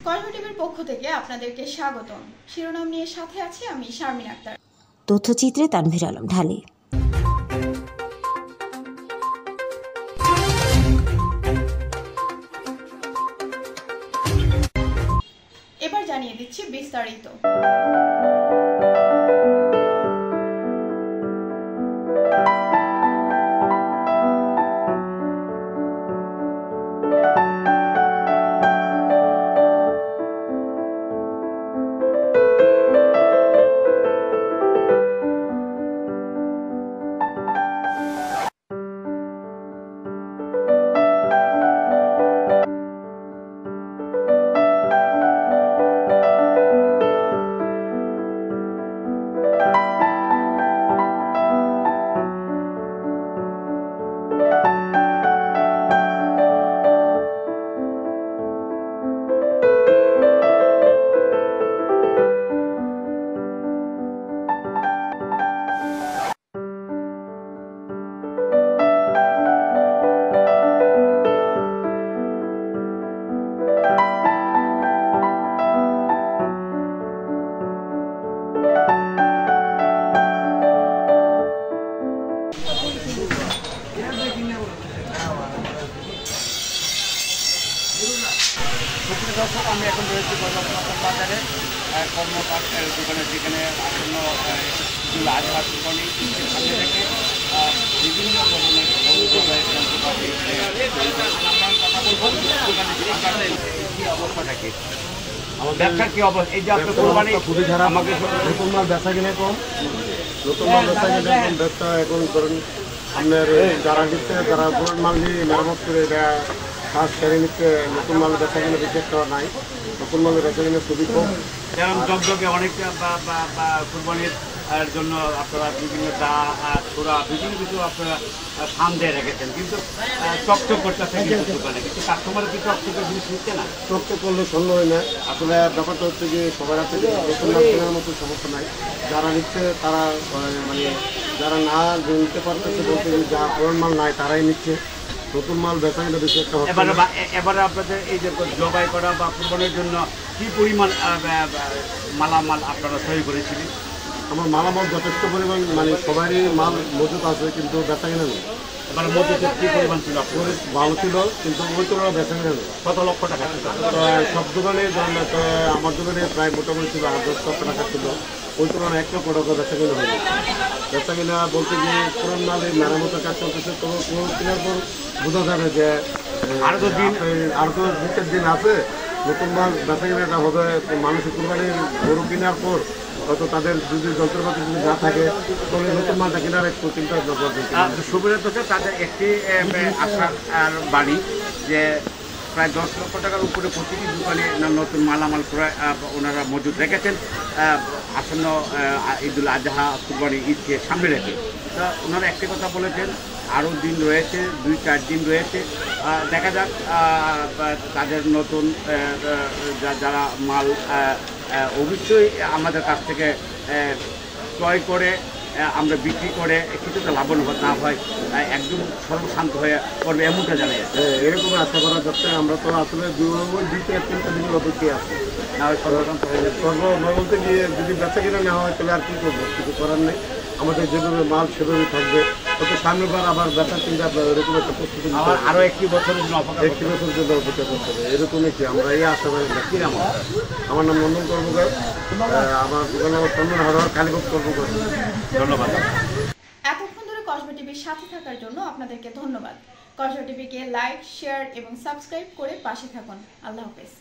কসবা টিভির পক্ষ থেকে আপনাদেরকে স্বাগতম। শিরোনাম নিয়ে সাথে আছি আমি শারমিন আক্তার। তথ্যচিত্রে তানভীর আলম ঢালি। এবার জানিয়ে দিচ্ছি বিস্তারিত। দর্শক, আমি এখন রয়েছি বাজারে কর্মকার দোকানের, যেখানে আসন্ন ঈদুল আজহা কোরবানি ঈদের সামনে রেখে বিভিন্ন ধরনের কি অবস্থাটা কি, ব্যবসার কি অবস্থা? এই যে আপনার কোরবানি খুবই খারাপ। আমাকে নতুন মাল বেচা কিনে কম, নতুন মাল বেচা কিনে কম। ব্যবসা এখন ধরুন আপনার যারা নিচ্ছে, যারা পুরান মাল নিয়ে মেরামত করে এটা কাজ সেরে নিচ্ছে, নতুন মাল বেচা কিনে বিশেষ করা নাই। নতুন মালের বেচা কিনে খুবই কম। যেমন জগজগে অনেকটা বা কোরবানির জন্য আপনারা বিভিন্ন দা ছোড়া বিভিন্ন কিছু আপনারা ফান দিয়ে রেখেছেন, কিন্তু চকচক করতেছে কিন্তু দোকানে, কিন্তু কাস্টমারের কি চকচকের জিনিস নিচ্ছে না। চকচক করলে স্বর্ণ হয় না। আসলে ব্যাপারটা হচ্ছে যে সবার হাতে নতুন মাল কেনার মতো সমস্যা নাই। যারা নিচ্ছে তারা মানে যারা না নিতে পারতেছে, বলতে যা পুরান মাল নাই তারাই নিচ্ছে। নতুন মাল বেচা কিনা বেশি একটা হচ্ছে না। এবারে আপনাদের এই যে জবাই করা বা কোরবানির জন্য কি পরিমাণ মালামাল আপনারা তৈরি করেছিলেন? আমার মালামাল যথেষ্ট পরিমাণ, মানে সবারই মাল মজুত আছে, কিন্তু বেচা কিনা নেই। এবার মজুতে কি পরিমাণ ছিল? ভালো ছিল, কিন্তু ওই তুলনায় বেচা কিনা নেই। কত লক্ষ টাকা ছিল? সব দোকানে আমার দোকানে প্রায় মোটামুটি ছিল 8-10 লক্ষ টাকা ছিল। ওই তুলনায় 1 লক্ষ টাকা বেচা কিনা হয়নি। বেচা কিনা বলতে গিয়ে পুরান মাল এই মেরামতের কাজ চলতেছে। তবে কেনার পর বোঝা যাবে যে আরও তো 2-4 দিন আছে। নতুন মাল বেচা কিনাটা হবে। মানুষের কোরবানির গরু কেনার পর হয়তো তাদের যদি যন্ত্রপাতি যদি না থাকে, তাহলে নতুন মালটা কেনার একটু চিন্তা করবে। সুবিধা হচ্ছে তাদের একটি আশার বাড়ি যে প্রায় 10 লক্ষ টাকার উপরে প্রতিটি দোকানে নতুন মালামাল ক্রয় ওনারা মজুদ রেখেছেন আসন্ন ঈদুল আজহা কোরবানি ঈদকে সামনে রেখে। তা ওনারা একটি কথা বলেছেন, আরও দিন রয়েছে, 2-4 দিন রয়েছে, দেখা যাক তাদের নতুন যারা মাল অবশ্যই আমাদের কাছ থেকে ক্রয় করে আমরা বিক্রি করে কিছুটা লাভবান না হয়, একদম সর্বশান্ত হয়ে পড়বে এমনটা জানা যাচ্ছে। এরকম আশা করা যাচ্ছে। আমরা তো আসলে 2-3 দিনের অপেক্ষায় আছি। না হয় সর্বশান্ত হয়ে যাবে। বলতে গিয়ে যদি বেচা কিনা নেওয়া হয় তাহলে আর কি করবো, কিছু করার নেই। আমাদের যেভাবে মাল সেভাবে থাকবে। হয়তো সামনেবার আবার বেচা চিন্তা এরকম একটা প্রস্তুতি আরও 1 বছরের জন্য অপেক্ষা 1 বছর জন্য অপেক্ষা করতে হবে। এরকমই কি আমরা এই আশা করি। আমার নাম নন্দন কর্মকার, আমার দোকান নাম চন্দন হাওড়ার কালীবাগ কর্মকার। ধন্যবাদ। এতক্ষণ ধরে কসবা টিভির সাথে থাকার জন্য আপনাদেরকে ধন্যবাদ। কসবা টিভিকে লাইক, শেয়ার এবং সাবস্ক্রাইব করে পাশে থাকুন। আল্লাহ হাফেজ।